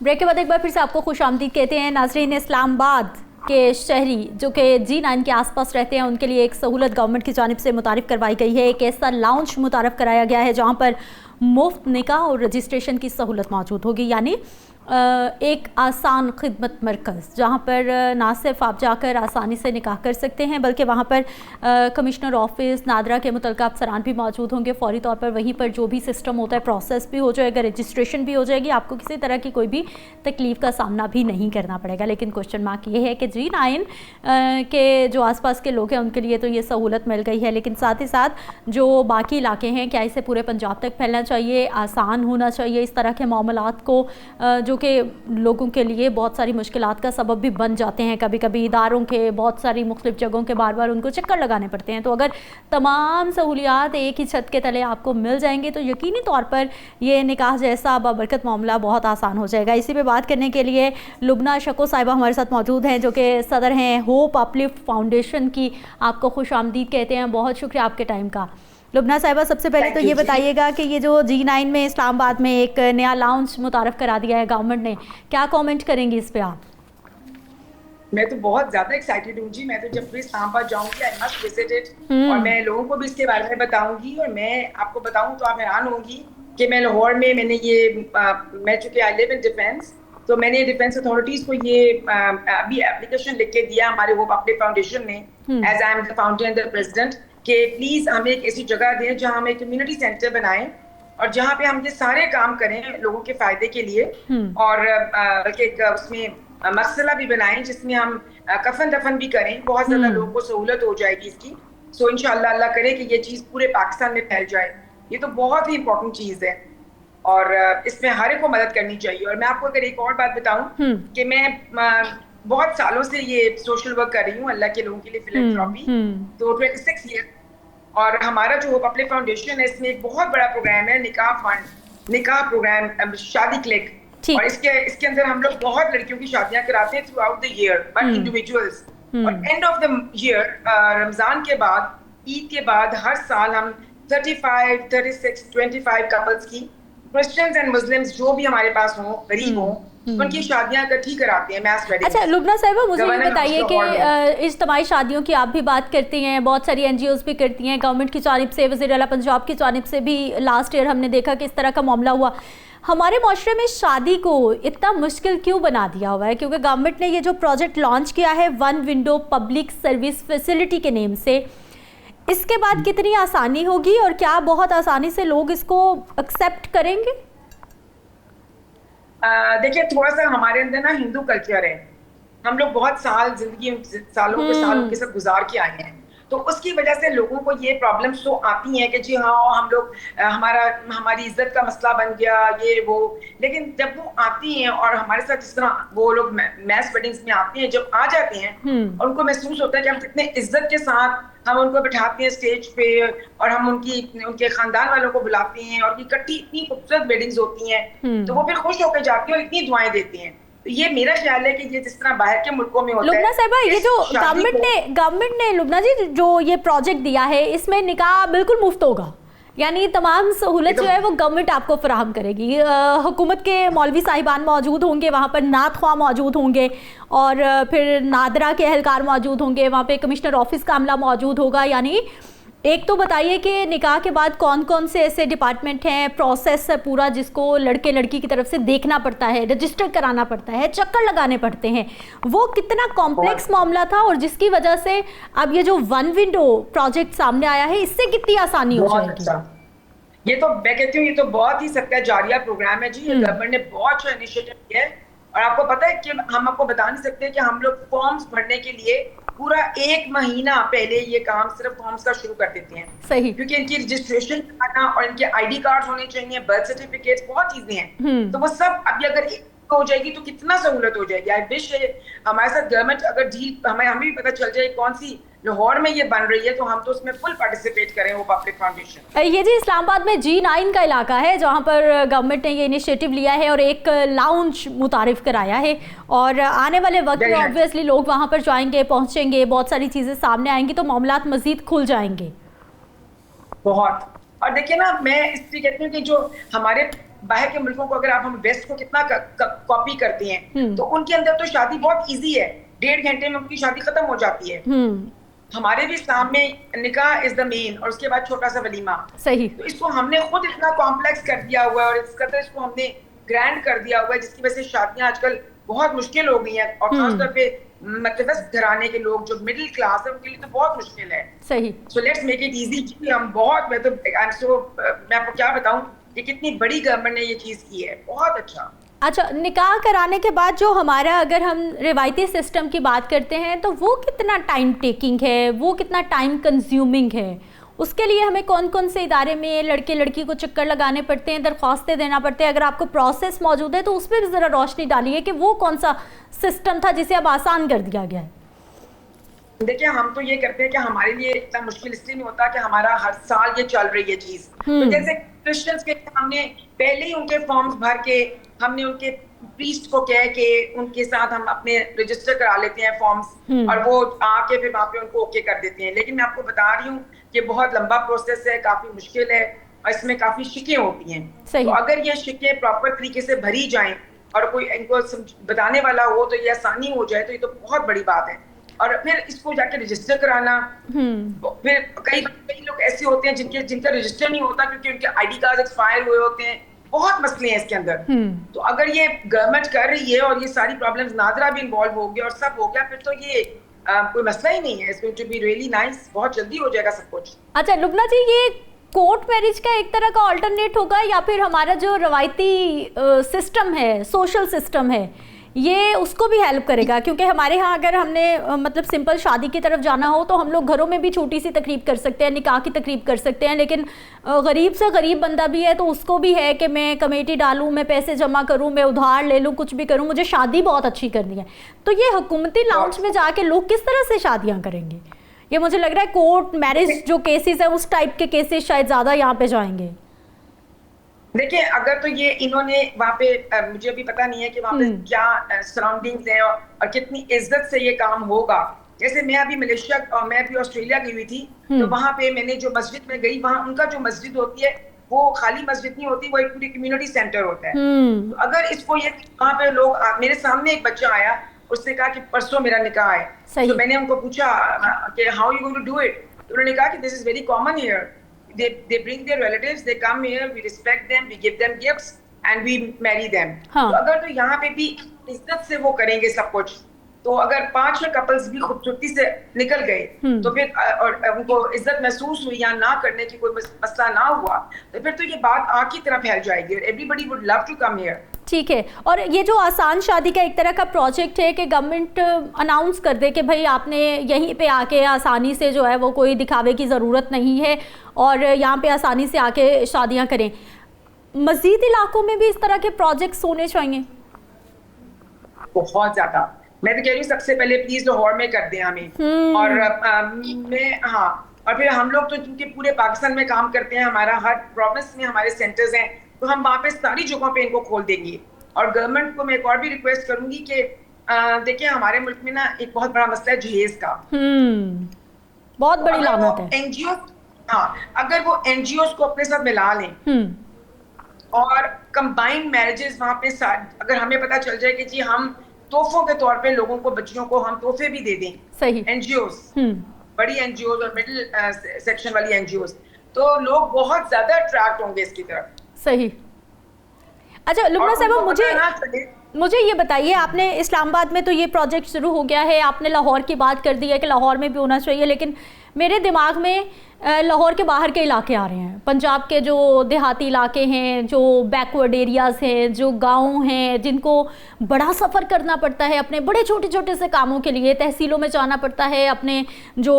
Break के बाद एक बार फिर से आपको खुशामदीद कहते हैं। नाजरीन, इस्लामाबाद के शहरी जो कि G9 के आसपास रहते हैं उनके लिए एक सहूलत गवर्नमेंट की जानिब से मुतारिफ करवाई गई है। एक ऐसा लाउंज मुतारिफ कराया गया है जहां पर मुफ्त निकाह और रजिस्ट्रेशन की सहूलत मौजूद होगी, यानी एक आसान खिदमत मरकज़ जहाँ पर ना सिर्फ आप जाकर आसानी से निकाह कर सकते हैं बल्कि वहाँ पर कमिश्नर ऑफिस नादरा के मुतल्लिक़ अफसरान भी मौजूद होंगे। फौरी तौर पर वहीं पर जो भी सिस्टम होता है प्रोसेस भी हो जाएगा, रजिस्ट्रेशन भी हो जाएगी, आपको किसी तरह की कोई भी तकलीफ़ का सामना भी नहीं करना पड़ेगा। लेकिन क्वेश्चन मार्क ये है कि G9 के जो आसपास के लोग हैं उनके लिए तो ये सहूलत मिल गई है, लेकिन साथ ही साथ जो बाकी इलाके हैं क्या इसे पूरे पंजाब तक फैलना चाहिए, आसान होना चाहिए इस तरह के मामलात को जो कि लोगों के लिए बहुत सारी मुश्किलात का सबब भी बन जाते हैं। कभी कभी इदारों के बहुत सारी मुख्तलिफ जगहों के बार बार उनको चक्कर लगाने पड़ते हैं। तो अगर तमाम सहूलियात एक ही छत के तले आपको मिल जाएंगे तो यकीनी तौर पर ये निकाह जैसा बाबरकत मामला बहुत आसान हो जाएगा। इसी पे बात करने के लिए लुबना शको साहिबा हमारे साथ मौजूद हैं जो कि सदर हैं होप अपलिफ्ट फाउंडेशन की। आपको खुशामदीद कहते हैं, बहुत शुक्रिया आपके टाइम का। लुबना साहिबा, सबसे पहले तो ये बताइएगा कि ये जो G9 में इस्लामाबाद में एक नया लाउंज मुतारफ़ करा दिया है गवर्नमेंट ने, क्या कमेंट करेंगी इस पे आप? मैं तो बहुत ज्यादा एक्साइटेड हूँ जी। मैं तो जब भी इस्लामाबाद जाऊंगी आई मस्ट विजिट इट और मैं लोगों को भी इसके बारे में बताऊंगी। और मैं आपको बताऊं तो आप हैरान होंगी कि मैं लाहौर में मैंने ये मैं चूंकि आई लिव इन डिफेंस, तो मैंने डिफेंस अथॉरिटीज को ये अभी एप्लीकेशन लिख के दिया हमारे होप अपलिफ्ट फाउंडेशन ने, as I am the founder and the president, कि प्लीज हमें एक ऐसी जगह दें जहां हम एक कम्युनिटी सेंटर बनाएं और जहां पे हम ये सारे काम करें लोगों के फायदे के लिए। और बल्कि उसमें मसला भी बनाएं जिसमें हम कफन दफन भी करें, बहुत ज्यादा लोगों को सहूलत हो जाएगी इसकी। सो इंशाल्लाह अल्लाह करे कि ये चीज पूरे पाकिस्तान में फैल जाए। ये तो बहुत ही इंपॉर्टेंट चीज है और इसमें हर एक को मदद करनी चाहिए। और मैं आपको अगर एक और बात बताऊं कि मैं बहुत सालों से ये सोशल वर्क कर रही हूँ अल्लाह के लोगों के लिए, फिलैंथ्रोपी, तो 26 ईयर। और हमारा जो होप अपलिफ्ट फाउंडेशन है इसमें एक बहुत बड़ा प्रोग्राम है निकाह फंड, निकाह प्रोग्राम, शादी क्लिक। और इसके अंदर हम लोग बहुत लड़कियों की शादियां कराते हैं throughout the year but individuals. और end of the year Ramzan के बाद, ईद के बाद हर साल हम 35, 36, 25 कपल्स की, क्रिश्चियंस एंड मुस्लिम्स जो भी हमारे पास हों, गरीब हों, उनकी शादियां इकट्ठी कराते हैं, मैस वेडिंग। अच्छा लुबना साहिबा, मुझे ये बताइए कि इज्तिमाई शादियों की आप भी बात करती हैं, बहुत सारी NGOs भी करती हैं, गवर्नमेंट की जानिब से, वज़ीर आला पंजाब की जानिब से भी लास्ट ईयर हमने देखा कि इस तरह का मामला हुआ। हमारे माशरे में शादी को इतना मुश्किल क्यों बना दिया हुआ है? क्योंकि गवर्नमेंट ने ये जो प्रोजेक्ट लॉन्च किया है one window public service facility के नेम से, इसके बाद कितनी आसानी होगी और क्या बहुत आसानी से लोग इसको एक्सेप्ट करेंगे? देखिए, थोड़ा सा हमारे अंदर ना हिंदू कल्चर है, हम लोग बहुत साल जिंदगी सालों के साथ गुजार के आए हैं, तो उसकी वजह से लोगों को ये प्रॉब्लम्स तो आती हैं कि जी हाँ हम लोग हमारी इज्जत का मसला बन गया ये वो। लेकिन जब वो आती हैं और हमारे साथ जिस तरह वो लोग मैस वेडिंग्स में आते हैं, जब आ जाते हैं और उनको महसूस होता है कि हम कितने इज्जत के साथ हम उनको बिठाते हैं स्टेज पे और हम उनके खानदान वालों को बुलाते हैं और इकट्ठी इतनी खूबसूरत वेडिंग्स होती हैं, तो वो फिर खुश होकर जाते हैं और इतनी दुआएं देते हैं। तो ये मेरा ख्याल है कि ये जिस तरह बाहर के मुल्कों में होता है। लुबना साहिबा, ये जो गवर्नमेंट ने लुबना जी जो ये प्रोजेक्ट दिया है इसमें निकाह बिल्कुल मुफ्त होगा, यानी तमाम सहूलत जो है वो गवर्नमेंट आपको फराहम करेगी। हुकूमत के मौलवी साहिबान मौजूद होंगे, वहाँ पर नात ख्वाह मौजूद होंगे और फिर नादरा के एहलकार मौजूद होंगे, वहाँ पे कमिश्नर ऑफिस का अमला मौजूद होगा। यानी एक तो बताइए कि निकाह के बाद कौन कौन से ऐसे डिपार्टमेंट हैं, प्रोसेस है पूरा जिसको लड़के लड़की की तरफ से देखना पड़ता है, रजिस्टर कराना पड़ता है, चक्कर लगाने पड़ते हैं, वो कितना कॉम्प्लेक्स मामला था और जिसकी वजह से अब ये जो वन विंडो प्रोजेक्ट सामने आया है इससे कितनी आसानी हो जाएगी? ये तो मैं कहती हूँ ये तो बहुत ही सदका जारिया प्रोग्राम है जी। गवर्नमेंट ने बहुत अच्छा इनिशिएटिव किया है और आपको पता है कि हम आपको बता नहीं सकते कि हम लोग फॉर्म्स भरने के लिए पूरा 1 महीना पहले ये काम सिर्फ फॉर्म्स का शुरू कर देते हैं। सही, क्योंकि इनकी रजिस्ट्रेशन कराना और इनके ID कार्ड होने चाहिए, बर्थ सर्टिफिकेट, बहुत चीजें हैं, तो वो सब अभी अगर हो जाएगी तो कितना सहूलत हो जाएगी। आई विश हमारे साथ गवर्नमेंट अगर डील हमें भी पता चल जाए कौन सी लाहौर में ये बन रही है तो हम तो उसमें फुल पार्टिसिपेट करें होप अपलिफ्ट फाउंडेशन। ये जी इस्लामाबाद में G9 का इलाका है जहां पर गवर्नमेंट ने ये इनिशिएटिव लिया है और एक लाउंज मुतारिफ कराया है और आने वाले वक्त में ऑब्वियसली लोग वहां पर जाएंगे, पहुंचेंगे, बहुत सारी चीजें सामने आएंगी तो मामलात मजीद खुल जाएंगे। बहुत। और देखिए ना, मैं इसलिए कहती हूँ कि जो हमारे बाहर के मुल्कों को अगर आप हम वेस्ट को कितना कॉपी करते हैं, तो उनके अंदर तो शादी बहुत इजी है, 1.5 घंटे में उनकी शादी खत्म हो जाती है। हमारे भी इस्लाम में निकाह इज द मेन, और उसके बाद छोटा सा वलीमा। सही। तो इसको हमने खुद इतना कॉम्प्लेक्स कर दिया हुआ है, और इस कदर इसको हमने ग्रैंड कर दिया हुआ है, जिसकी वजह से शादियां आजकल बहुत मुश्किल हो गई हैं, और खासतौर पे मध्यवस्थ घराने के लोग जो मिडिल क्लास है उनके लिए तो बहुत मुश्किल है। सही। So let's make it easy. हम बहुत मैं आपको क्या बताऊं कि कितनी बड़ी गवर्नमेंट ने ये चीज की है, बहुत अच्छा। अच्छा, निकाह कराने के बाद जो हमारा, अगर हम रिवायती सिस्टम की बात करते हैं, तो वो कितना टाइम टेकिंग है, वो कितना टाइम कंज्यूमिंग है? उसके लिए हमें कौन कौन से इदारे में लड़के लड़की को चक्कर लगाने पड़ते हैं, दरख्वास्तें देना पड़ते हैं? अगर आपको प्रोसेस मौजूद है तो उस पर भी ज़रा रोशनी डालिए कि वो कौन सा सिस्टम था जिसे अब आसान कर दिया गया है। देखिए, हम तो ये करते हैं कि हमारे लिए इतना मुश्किल इसलिए नहीं होता कि हमारा हर साल ये चल रही है चीज। तो जैसे क्रिश्चियंस के हमने पहले ही उनके फॉर्म्स भर के, हमने उनके प्रीस्ट को कह के उनके साथ हम अपने रजिस्टर करा लेते हैं फॉर्म्स, और वो आके फिर वहाँ पे उनको ओके कर देते हैं। लेकिन मैं आपको बता रही हूँ कि बहुत लंबा प्रोसेस है, काफी मुश्किल है, और इसमें काफी शिकें होती हैं। तो अगर ये शिकें प्रॉपर तरीके से भरी जाएं और कोई इनको बताने वाला हो तो ये आसानी हो जाए, तो ये तो बहुत बड़ी बात है। और फिर इसको जाके रजिस्टर कराना, फिर कई लोग ऐसे होते हैं जिनका रजिस्टर नहीं होता क्योंकि उनके आईडी कार्ड एक्सपायर हुए होते हैं। बहुत मसले हैं इसके अंदर। तो अगर ये गवर्नमेंट कर रही है और ये सारी प्रॉब्लम्स, नादरा भी इन्वॉल्व हो गया और सब हो गया, फिर तो ये कोई मसला ही नहीं है। It's going to be really nice, बहुत जल्दी हो जाएगा सब कुछ। अच्छा लुबना जी, ये कोर्ट मैरिज का एक तरह का ऑल्टरनेट होगा, या फिर हमारा जो रवायती सिस्टम है, सोशल सिस्टम है, ये उसको भी हेल्प करेगा? क्योंकि हमारे यहाँ अगर हमने मतलब सिंपल शादी की तरफ जाना हो तो हम लोग घरों में भी छोटी सी तकरीब कर सकते हैं, निकाह की तकरीब कर सकते हैं, लेकिन गरीब से गरीब बंदा भी है तो उसको भी है कि मैं कमेटी डालूं, मैं पैसे जमा करूं, मैं उधार ले लूं, कुछ भी करूं, मुझे शादी बहुत अच्छी करनी है। तो ये हुकूमती लाउंज में जाके लोग किस तरह से शादियाँ करेंगे? ये मुझे लग रहा है कोर्ट मैरिज जो केसेस है उस टाइप के केसेस शायद ज़्यादा यहाँ पे जाएंगे। देखिए, अगर तो ये इन्होंने वहाँ पे मुझे अभी पता नहीं है कि वहाँ पे क्या सराउंडिंग्स हैं और कितनी इज्जत से ये काम होगा। जैसे मैं अभी मलेशिया और मैं अभी ऑस्ट्रेलिया गई हुई थी, तो वहाँ पे मैंने जो मस्जिद में गई, वहाँ उनका जो मस्जिद होती है वो खाली मस्जिद नहीं होती, वो एक पूरी कम्युनिटी सेंटर होता है। तो अगर इसको ये वहाँ पे लोग, मेरे सामने एक बच्चा आया, उसने कहा कि परसों मेरा निकाह है। तो मैंने उनको पूछा कि how you going to do it? तो उन्होंने कहा कि this is very common here, they bring their relatives, they come here, we respect them, we give them gifts and we marry them. तो अगर तो यहाँ पे भी इज्जत से वो करेंगे सब कुछ, तो अगर 5 कपल्स भी खूबसूरती से निकल गए तो फिर और उनको इज्जत महसूस हुई या ना करने की कोई मसला ना हुआ, तो फिर तो ये बात आग की तरफ फैल जाएगी और everybody would love to come here. ठीक है। और ये जो आसान शादी का एक तरह का प्रोजेक्ट है कि गवर्नमेंट अनाउंस कर दे कि भाई आपने यहीं पे आके आसानी से जो है वो कोई दिखावे की ज़रूरत नहीं है और यहाँ पे आसानी से आके शादियाँ करें, मज़ीद इलाकों में भी इस तरह के प्रोजेक्ट्स होने चाहिए? बहुत ज़्यादा। मैं तो कह रही हूँ सबसे पहले प्लीज लाहौर में कर दें हमें। और और फिर हम लोग तो क्योंकि पूरे पाकिस्तान में काम करते हैं, हमारा हर प्रोविंस में हमारे सेंटर्स हैं, तो हम वहाँ पे सारी जगहों पे इनको खोल देंगे। और गवर्नमेंट को मैं एक और भी रिक्वेस्ट करूंगी कि देखिए हमारे मुल्क में ना एक बहुत बड़ा मसला है जहेज का। बहुत बड़ी लानत है। एनजीओ, अगर वो एनजीओ को अपने साथ मिला लें और कंबाइंड मैरिजेस वहाँ पे, अगर हमें पता चल जाए कि जी हम तोहफों के तौर पे लोगों को, बच्चियों को हम तोहफे भी दे दें, सही, एनजीओस, बड़ी एनजीओस और मिडिल सेक्शन वाली एनजीओस, तो लोग बहुत ज्यादा अट्रैक्ट होंगे इसकी तरफ। सही। अच्छा लुबना साहब, मुझे ये बताइए, आपने इस्लामाबाद में तो ये प्रोजेक्ट शुरू हो गया है, आपने लाहौर की बात कर दी है कि लाहौर में भी होना चाहिए, लेकिन मेरे दिमाग में लाहौर के बाहर के इलाके आ रहे हैं, पंजाब के जो देहाती इलाके हैं, जो बैकवर्ड एरियाज़ हैं, जो गांव हैं, जिनको बड़ा सफ़र करना पड़ता है अपने बड़े छोटे छोटे से कामों के लिए, तहसीलों में जाना पड़ता है, अपने जो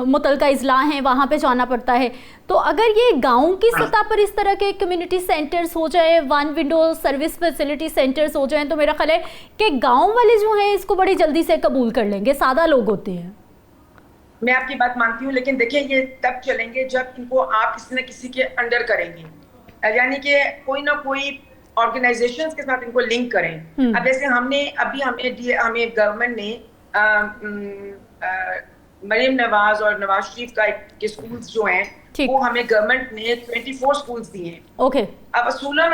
मुतलका इजला हैं वहाँ पे जाना पड़ता है। तो अगर ये गाँव की सतह पर इस तरह के कम्युनिटी सेंटर्स हो जाए, one window service facility centres हो जाएँ, तो मेरा ख्याल है कि गाँव वाले जो हैं इसको बड़ी जल्दी से कबूल कर लेंगे, सादा लोग होते हैं। मैं आपकी बात मानती हूँ, लेकिन देखिए ये तब चलेंगे जब इनको आप किसी न किसी के अंडर करेंगे, यानी कि कोई ना कोई ऑर्गेनाइजेशंस के साथ इनको लिंक करें। अब जैसे हमें गवर्नमेंट ने मरियम नवाज और नवाज शरीफ का के स्कूल्स जो हैं वो हमें गवर्नमेंट ने 24 स्कूल्स दिए हैं। ओके। अब असूलन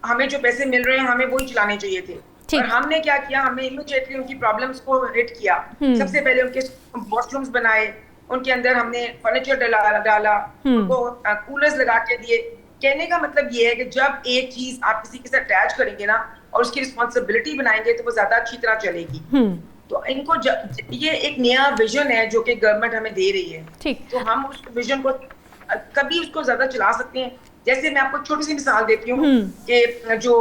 हमें जो पैसे मिल रहे हैं हमें वही चलाने चाहिए थे। और हमने क्या किया, हमने इमीडिएटली उनकी प्रॉब्लम्स को हिट किया। सबसे पहले उनके वॉशरूम्स बनाए, उनके अंदर हमने फर्नीचर डाला, उनको कूलर्स लगा के दिए। कहने का मतलब ये है कि जब एक चीज आप किसी के साथ अटैच करेंगे ना और उसकी रिस्पॉन्सिबिलिटी बनाएंगे तो वो ज्यादा अच्छी तरह चलेगी। तो इनको ये एक नया विजन है जो कि गवर्नमेंट हमें दे रही है। तो हम उस विजन को कभी उसको ज्यादा चला सकते हैं। जैसे मैं आपको छोटी सी मिसाल देती हूँ कि जो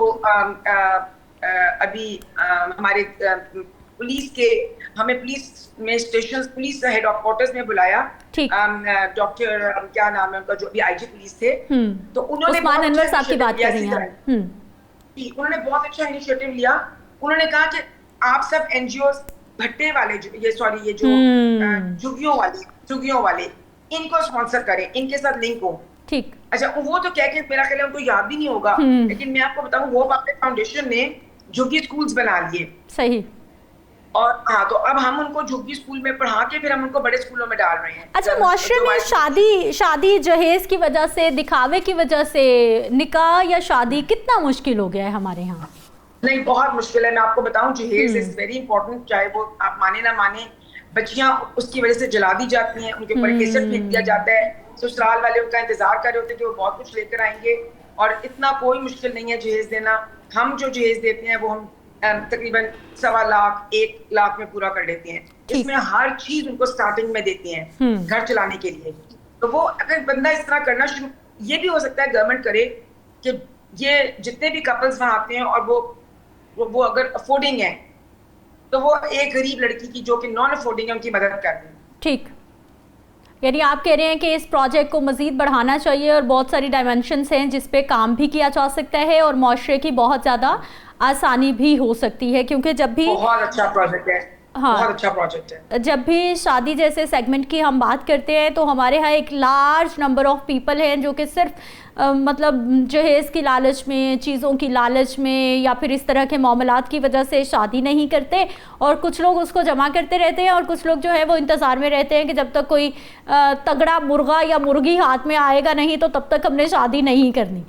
अभी हमारे पुलिस के, हमें पुलिस में station, police head of quarters में बुलाया, डॉक्टर क्या नाम है उनका, जो अभी आईजी पुलिस थे, तो उन्होंने उस्मान अनवर साहब की बात कर रही हैं। उन्होंने बहुत अच्छा इनिशिएटिव लिया। उन्होंने कहा कि आप सब एनजीओ भट्टे वाले ये जो झुग्गियों वाले इनको स्पॉन्सर करें, इनके साथ लिंक हो। ठीक। अच्छा, वो तो कह के मेरा ख्याल है उनको याद भी नहीं होगा, लेकिन मैं आपको बताऊं वो पब्लिक फाउंडेशन ने झुग्गी स्कूल्स बना लिए। सही। और हाँ, तो अब हम उनको झुग्गी स्कूल में पढ़ा के फिर हम उनको बड़े स्कूलों में डाल रहे हैं। अच्छा, मुआशरे में शादी जहेज की वजह से, दिखावे की वजह से निकाह या शादी कितना मुश्किल हो गया है हमारे यहाँ? नहीं, बहुत मुश्किल है। मैं आपको बताऊं, जहेज इज वेरी इंपॉर्टेंट, चाहे वो आप माने ना माने। बच्चियां उसकी वजह से जला दी जाती हैं, उनके ऊपर केसर फेंक दिया जाता है। ससुराल वाले उनका इंतजार कर रहे होते हैं कि वो बहुत कुछ लेकर आएंगे। और इतना कोई मुश्किल नहीं है जहेज देना। हम जो जहेज देते हैं वो हम तकरीबन 1.25 लाख 1 लाख में पूरा कर लेते हैं। इसमें हर चीज उनको स्टार्टिंग में देते हैं घर चलाने के लिए। तो वो अगर बंदा इस तरह करना शुरू, ये भी हो सकता है गवर्नमेंट करे कि ये जितने भी कपल्स वहां आते हैं और वो अगर अफोर्डिंग है तो वो एक गरीब लड़की की जो कि नॉन अफोर्डिंग है उनकी मदद कर दें। ठीक। यानी आप कह रहे हैं कि इस प्रोजेक्ट को मजीद बढ़ाना चाहिए और बहुत सारी डायमेंशंस हैं जिस पे काम भी किया जा सकता है और मुआशरे की बहुत ज़्यादा आसानी भी हो सकती है, क्योंकि जब भी बहुत अच्छा प्रोजेक्ट है। हाँ, बहुत अच्छा प्रोजेक्ट है। जब भी शादी जैसे सेगमेंट की हम बात करते हैं तो हमारे यहाँ एक लार्ज नंबर ऑफ पीपल हैं जो कि सिर्फ मतलब जहेज़ की लालच में, चीज़ों की लालच में या फिर इस तरह के मामलात की वजह से शादी नहीं करते, और कुछ लोग उसको जमा करते रहते हैं और कुछ लोग जो है वो इंतज़ार में रहते हैं कि जब तक कोई तगड़ा मुर्गा या मुर्गी हाथ में आएगा नहीं तो तब तक हमने शादी नहीं करनी।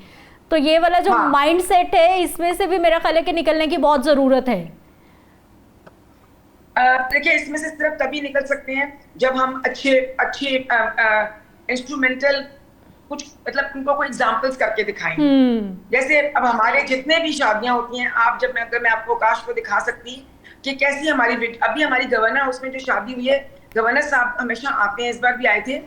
तो ये वाला जो माइंड सेट है, इसमें से भी मेरा ख्याल है कि निकलने की बहुत ज़रूरत है। देखिए, इसमें से सिर्फ तभी निकल सकते हैं जब हम अच्छे इंस्ट्रूमेंटल कुछ, मतलब उनको कोई एग्जांपल्स करके दिखाएं। जैसे अब हमारे जितने भी शादियां होती हैं, अगर मैं आपको काश को दिखा सकती कि कैसी अभी हमारी गवर्नर, उसमें जो शादी हुई है, गवर्नर साहब हमेशा आते हैं, इस बार भी आए थे,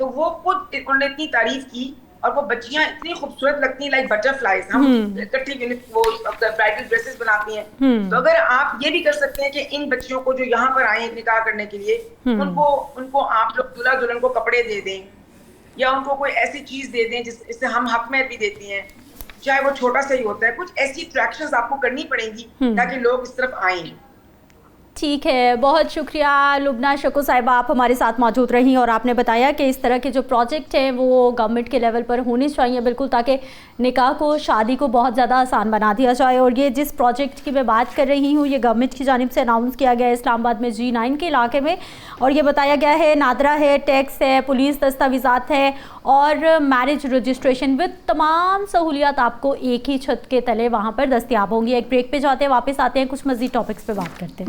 तो वो खुद उन्होंने इतनी तारीफ की और वो बच्चियां इतनी खूबसूरत लगती हैं, लाइक बटरफ्लाईज। हम इकट्ठी वो ब्राइडल ड्रेसेस बनाती हैं। तो अगर आप ये भी कर सकते हैं कि इन बच्चियों को जो यहाँ पर आए निकाह करने के लिए, उनको आप लोग दूल्हा दुल्हन को कपड़े दे दें या उनको कोई ऐसी चीज दे दें जिससे हम हक में भी देती हैं, चाहे वो छोटा सा ही होता है। कुछ ऐसी अट्रैक्शंस आपको करनी पड़ेंगी ताकि लोग इस तरफ आएं। ठीक है, बहुत शुक्रिया लुबना शकू साहिबा, आप हमारे साथ मौजूद रहीं और आपने बताया कि इस तरह के जो प्रोजेक्ट हैं वो गवर्नमेंट के लेवल पर होने चाहिए बिल्कुल, ताकि निकाह को, शादी को बहुत ज़्यादा आसान बना दिया जाए। और ये जिस प्रोजेक्ट की मैं बात कर रही हूँ ये गवर्नमेंट की जानिब से अनाउंस किया गया है इस्लामाबाद में G9 के इलाके में, और ये बताया गया है नादरा है, टैक्स है, पुलिस दस्तावेज़ात है और मैरिज रजिस्ट्रेशन विद तमाम सहूलियात आपको एक ही छत के तले वहाँ पर दस्तियाब होंगी। एक ब्रेक पे जाते हैं, वापस आते हैं, कुछ मज़ीद टॉपिक्स पे बात करते हैं।